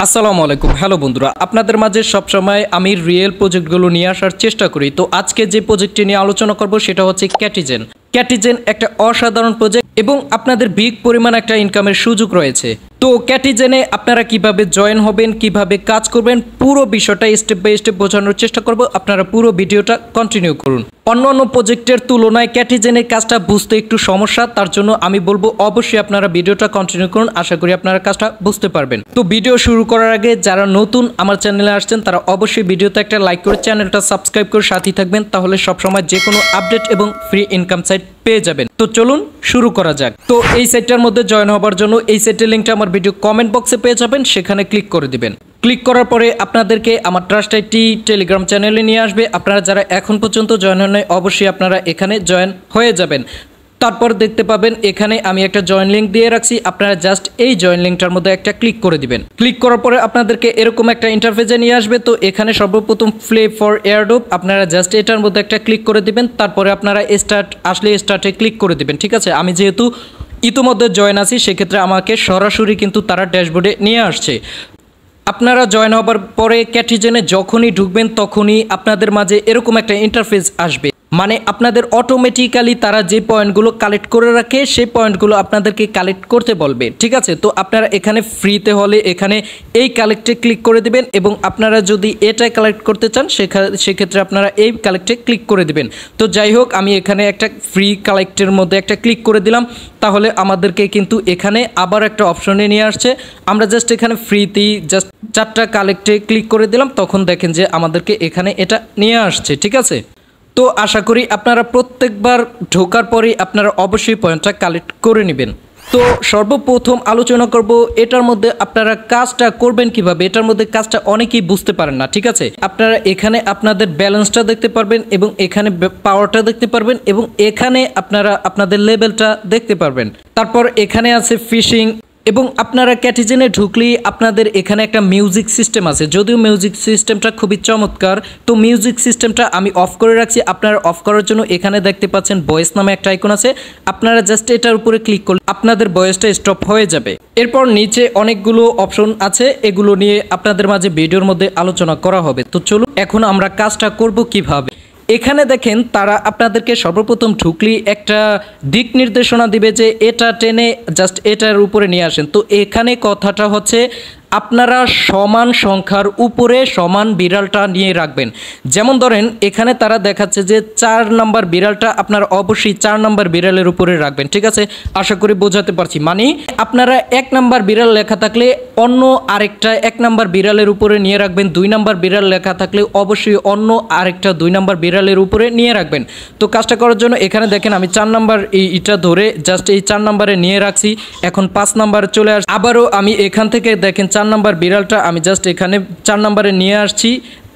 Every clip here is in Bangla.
আসসালামু আলাইকুম। হ্যালো বন্ধুরা, আপনাদের মাঝে সবসময় আমি রিয়েল প্রজেক্টগুলো নিয়ে আসার চেষ্টা করি। তো আজকে যে প্রজেক্টটি নিয়ে আলোচনা করব সেটা হচ্ছে ক্যাটিজেন। ক্যাটিজেন একটা অসাধারণ প্রজেক্ট এবং আপনাদের বিগ পরিমাণ একটা ইনকামের সুযোগ রয়েছে। তো ক্যাটিজেনে আপনারা কিভাবে জয়েন হবেন, কিভাবে কাজ করবেন, পুরো বিষয়টা স্টেপ বাই স্টেপ বোঝানোর চেষ্টা করব। আপনারা পুরো ভিডিওটা কন্টিনিউ করুন। অন্যান্য প্রজেক্টের তুলনায় ক্যাটিজেনের কাজটা বুঝতে একটু সমস্যা, তার জন্য আমি বলবো অবশ্যই আপনারা ভিডিওটা কন্টিনিউ করুন। আশা করি আপনারা কাজটা বুঝতে পারবেন। তো ভিডিও শুরু করার আগে যারা নতুন আমার চ্যানেলে আসছেন তারা অবশ্যই ভিডিওতে একটা লাইক করে চ্যানেলটা সাবস্ক্রাইব করে সাথেই থাকবেন, তাহলে সবসময় যে কোনো আপডেট এবং ফ্রি ইনকাম সাইট পেয়ে যাবেন। তো চলুন শুরু করা যাক। তো এই সাইটটার মধ্যে জয়েন হবার জন্য এই সাইটের লিঙ্কটা আমার ভিডিও কমেন্ট বক্সে পেয়ে যাবেন, সেখানে ক্লিক করে দিবেন। ক্লিক করার পরে আপনাদেরকে আমার ট্রাস্ট আইটি টেলিগ্রাম চ্যানেলে নিয়ে আসবে। আপনারা যারা এখন পর্যন্ত জয়েন হন নাই অবশ্যই আপনারা এখানে জয়েন হয়ে যাবেন। তারপর দেখতে পাবেন এখানে আমি একটা জয়েন লিঙ্ক দিয়ে রাখছি, আপনারা জাস্ট এই জয়েন লিঙ্কটার মধ্যে একটা ক্লিক করে দিবেন। ক্লিক করার পরে আপনাদেরকে এরকম একটা ইন্টারফেসে নিয়ে আসবে। তো এখানে সর্বপ্রথম প্লে ফর এয়ারড্রপ, আপনারা জাস্ট এটার মধ্যে একটা ক্লিক করে দিবেন। তারপরে আপনারা স্টার্টে ক্লিক করে দিবেন। ঠিক আছে, আমি যেহেতু ইতিমধ্যে জয়েন আছি সেক্ষেত্রে আমাকে সরাসরি কিন্তু তারা ড্যাশবোর্ডে নিয়ে আসছে। আপনারা জয়েন হবার পরে ক্যাটিজেনে যখনই ঢুকবেন তখনই আপনাদের মাঝে এরকম একটা ইন্টারফেস আসবে, মানে আপনাদের অটোমেটিক্যালি তারা যে পয়েন্টগুলো কালেক্ট করে রাখে সেই পয়েন্টগুলো আপনাদেরকে কালেক্ট করতে বলবে। ঠিক আছে, তো আপনারা এখানে ফ্রিতে হলে এখানে এই কালেক্টে ক্লিক করে দিবেন এবং আপনারা যদি এটা কালেক্ট করতে চান সেক্ষেত্রে আপনারা এই কালেক্টে ক্লিক করে দিবেন। তো যাই হোক, আমি এখানে একটা ফ্রি কালেক্টের মধ্যে একটা ক্লিক করে দিলাম। তাহলে আমাদেরকে কিন্তু এখানে আবার একটা অপশনে নিয়ে আসছে। আমরা জাস্ট এখানে ফ্রিতেই জাস্ট 4টা কালেক্টে ক্লিক করে দিলাম, তখন দেখেন যে আমাদেরকে এখানে এটা নিয়ে আসছে। ঠিক আছে, তো আশা করি আপনারা প্রত্যেকবার ঢোকার পরেই আপনারা অবশ্যই পয়েন্টটা কালেক্ট করে নেবেন। তো সর্বপ্রথম আলোচনা করব এটার মধ্যে আপনারা কাজটা করবেন কিভাবে। এটার মধ্যে কাজটা অনেকেই বুঝতে পারেন না। ঠিক আছে, আপনারা এখানে আপনাদের ব্যালেন্সটা দেখতে পারবেন এবং এখানে পাওয়ারটা দেখতে পারবেন এবং এখানে আপনারা আপনাদের লেভেলটা দেখতে পারবেন। তারপর এখানে আছে ফিশিং এবং আপনারা ক্যাটিজেনে ঢুকলেই আপনাদের এখানে একটা মিউজিক সিস্টেম আছে, যদিও মিউজিক সিস্টেমটা খুবই চমৎকার। তো মিউজিক সিস্টেমটা আমি অফ করে রাখছি। আপনারা অফ করার জন্য এখানে দেখতে পাচ্ছেন ভয়েস নামে একটা আইকন আছে, আপনারা জাস্ট এটার উপরে ক্লিক করলে আপনাদের ভয়েসটা স্টপ হয়ে যাবে। এরপর নিচে অনেকগুলো অপশন আছে, এগুলো নিয়ে আপনাদের মাঝে ভিডিওর মধ্যে আলোচনা করা হবে। তো চলুন এখন আমরা কাজটা করব কিভাবে। এখানে দেখেন তারা আপনাদেরকে সর্বপ্রথম ঢুকলেই একটা দিক নির্দেশনা দিবে যে এটা টেনে জাস্ট এটার উপরে নিয়ে আসেন। তো এখানে কথাটা হচ্ছে আপনারা সমান সংখ্যার উপরে সমান বিড়ালটা নিয়ে রাখবেন। যেমন ধরেন এখানে তারা দেখাচ্ছে যে 4 নাম্বার বিড়ালটা আপনারা অবশ্যই 4 নাম্বার বিড়ালের উপরে রাখবেন। ঠিক আছে, আশা করি বোঝাতে পারছি। মানে আপনারা 1 নাম্বার বিড়াল লেখা থাকলে অন্য আরেকটা 1 নাম্বার বিড়ালের উপরে নিয়ে রাখবেন। 2 নাম্বার বিড়াল লেখা থাকলে অবশ্যই অন্য আরেকটা 2 নাম্বার বিড়ালের উপরে নিয়ে রাখবেন। তো কাজটা করার জন্য এখানে দেখেন আমি 4 নাম্বার এটা ধরে জাস্ট এই 4 নাম্বারে নিয়ে রাখছি। এখন 5 নাম্বারে চলে আসছি। আবারও আমি এখান থেকে দেখেন 4 নাম্বার বিড়ালটা আমি জাস্ট এখানে 4 নাম্বারে নিয়ে আসছি।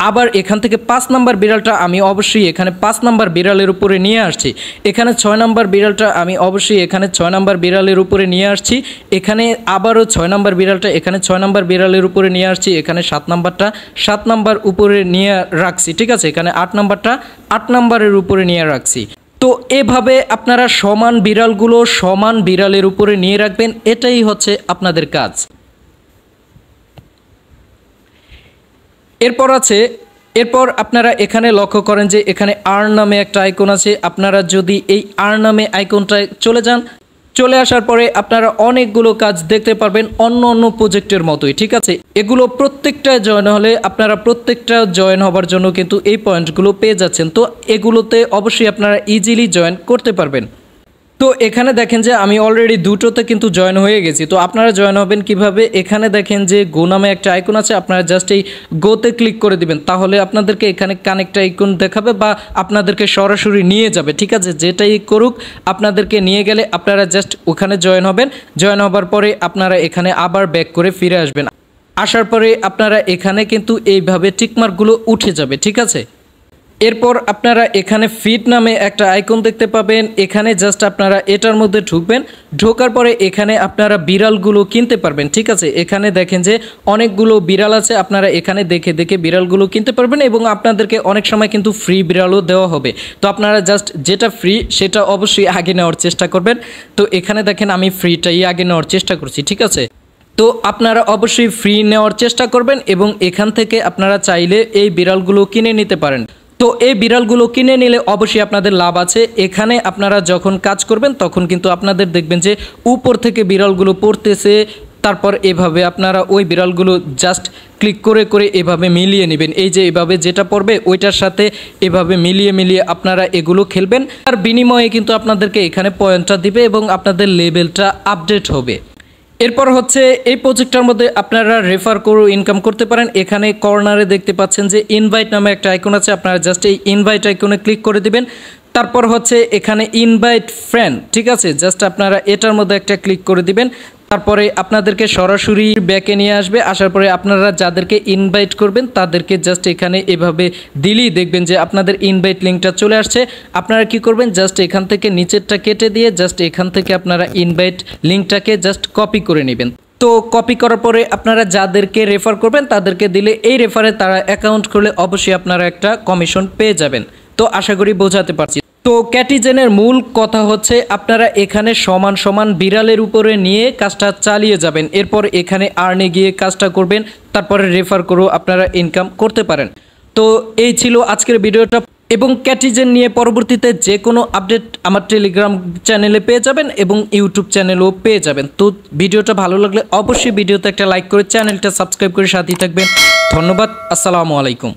আবার এখান থেকে 5 নাম্বার বিড়ালটা আমি অবশ্যই এখানে 5 নাম্বার বিড়ালের উপরে নিয়ে আসছি। এখানে 6 নাম্বার বিড়ালটা আমি অবশ্যই এখানে 6 নাম্বার বিড়ালের উপরে নিয়ে আসছি। এখানে আবারও 6 নাম্বার বিড়ালটা এখানে 6 নাম্বার বিড়ালের উপরে নিয়ে আসছি। এখানে 7 নাম্বারটা 7 নাম্বার উপরে নিয়ে রাখছি। ঠিক আছে, এখানে 8 নাম্বারটা 8 নাম্বারের উপরে নিয়ে রাখছি। তো এভাবে আপনারা সমান বিড়ালগুলো সমান বিড়ালের উপরে নিয়ে রাখবেন, এটাই হচ্ছে আপনাদের কাজ। এরপর আপনারা এখানে লক্ষ্য করেন যে এখানে আর্ন নামে একটা আইকন আছে। আপনারা যদি এই আর্ন নামে আইকনটায় চলে আসার পরে আপনারা অনেকগুলো কাজ দেখতে পারবেন অন্য প্রজেক্টের মতোই। ঠিক আছে, এগুলো প্রত্যেকটা জয়েন হলে আপনারা প্রত্যেকটা জয়েন হবার জন্য কিন্তু এই পয়েন্টগুলো পেয়ে যাচ্ছেন। তো এগুলোতে অবশ্যই আপনারা ইজিলি জয়েন করতে পারবেন। তো এখানে দেখেন যে আমি অলরেডি দুটোতে কিন্তু জয়েন হয়ে গেছি। তো আপনারা জয়েন হবেন কিভাবে, এখানে দেখেন যে গো নামে একটা আইকন আছে, আপনারা জাস্ট এই গোতে ক্লিক করে দিবেন। তাহলে আপনাদেরকে এখানে কানেক্ট আইকন দেখাবে বা আপনাদেরকে সরাসরি নিয়ে যাবে। ঠিক আছে, যেটাই করুক আপনাদেরকে নিয়ে গেলে আপনারা জাস্ট ওখানে জয়েন হবেন। জয়েন হবার পরে আপনারা এখানে আবার ব্যাক করে ফিরে আসবেন। আসার পরে আপনারা এখানে কিন্তু এইভাবে টিকমার্কগুলো উঠে যাবে। ঠিক আছে, এরপর আপনারা এখানে ফিট নামে একটা আইকন দেখতে পাবেন। এখানে জাস্ট আপনারা এটার মধ্যে ঢুকবেন। ঢোকার পরে এখানে আপনারা বিড়ালগুলো কিনতে পারবেন। ঠিক আছে, এখানে দেখেন যে অনেকগুলো বিড়াল আছে, আপনারা এখানে দেখে দেখে বিড়ালগুলো কিনতে পারবেন এবং আপনাদেরকে অনেক সময় কিন্তু ফ্রি বিড়ালও দেওয়া হবে। তো আপনারা জাস্ট যেটা ফ্রি সেটা অবশ্যই আগে নেওয়ার চেষ্টা করবেন। তো এখানে দেখেন আমি ফ্রিটাই আগে নেওয়ার চেষ্টা করছি। ঠিক আছে, তো তো আপনারা অবশ্যই ফ্রি নেওয়ার চেষ্টা করবেন এবং এখান থেকে আপনারা চাইলে এই বিড়ালগুলো কিনে নিতে পারেন। তো এই বিড়ালগুলো কিনে নিলে অবশ্যই আপনাদের লাভ আছে। এখানে আপনারা যখন কাজ করবেন তখন কিন্তু আপনাদের দেখবেন যে উপর থেকে বিড়ালগুলো পড়তেছে, তারপর এভাবে আপনারা ওই বিড়ালগুলো জাস্ট ক্লিক করে করে এভাবে মিলিয়ে নেবেন। এই যে এভাবে যেটা পড়বে ওইটার সাথে এভাবে মিলিয়ে মিলিয়ে আপনারা এগুলো খেলবেন। আর বিনিময়ে কিন্তু আপনাদেরকে এখানে পয়েন্টটা দিবে এবং আপনাদের লেভেলটা আপডেট হবে। এরপর হচ্ছে এই প্রজেক্টটার মধ্যে আপনারা রেফার করে ইনকাম করতে পারেন। এখানে কর্নারে দেখতে পাচ্ছেন যে ইনভাইট নামে একটা আইকন আছে, আপনারা জাস্ট এই ইনভাইট আইকনে ক্লিক করে দিবেন। তারপর হচ্ছে এখানে ইনভাইট ফ্রেন্ড, ঠিক আছে, জাস্ট আপনারা এটার মধ্যে একটা ক্লিক করে দিবেন। তারপরে আপনাদেরকে সরাসরি ব্যাকে নিয়ে আসবে। আসার পরে আপনারা যাদেরকে ইনভাইট করবেন তাদেরকে জাস্ট এখানে এভাবে দিলেই দেখবেন যে আপনাদের ইনভাইট লিঙ্কটা চলে আসছে। আপনারা কি করবেন, জাস্ট এখান থেকে নিচেরটা কেটে দিয়ে জাস্ট এখান থেকে আপনারা ইনভাইট লিঙ্কটাকে জাস্ট কপি করে নেবেন। তো কপি করার পরে আপনারা যাদেরকে রেফার করবেন তাদেরকে দিলে এই রেফারে তারা অ্যাকাউন্ট করলে অবশ্যই আপনারা একটা কমিশন পেয়ে যাবেন। তো আশা করি বোঝাতে পারছি। তো ক্যাটিজেনের মূল কথা হচ্ছে আপনারা এখানে সমান সমান বিড়ালের উপরে নিয়ে কাজটা চালিয়ে যাবেন। এরপর এখানে আর্নে গিয়ে কাজটা করবেন, তারপরে রেফার করেও আপনারা ইনকাম করতে পারেন। তো এই ছিল আজকের ভিডিওটা। এবং ক্যাটিজেন নিয়ে পরবর্তীতে যে কোনো আপডেট আমার টেলিগ্রাম চ্যানেলে পেয়ে যাবেন এবং ইউটিউব চ্যানেলেও পেয়ে যাবেন। তো ভিডিওটা ভালো লাগলে অবশ্যই ভিডিওতে একটা লাইক করে চ্যানেলটা সাবস্ক্রাইব করে সাথেই থাকবেন। ধন্যবাদ। আসসালামু আলাইকুম।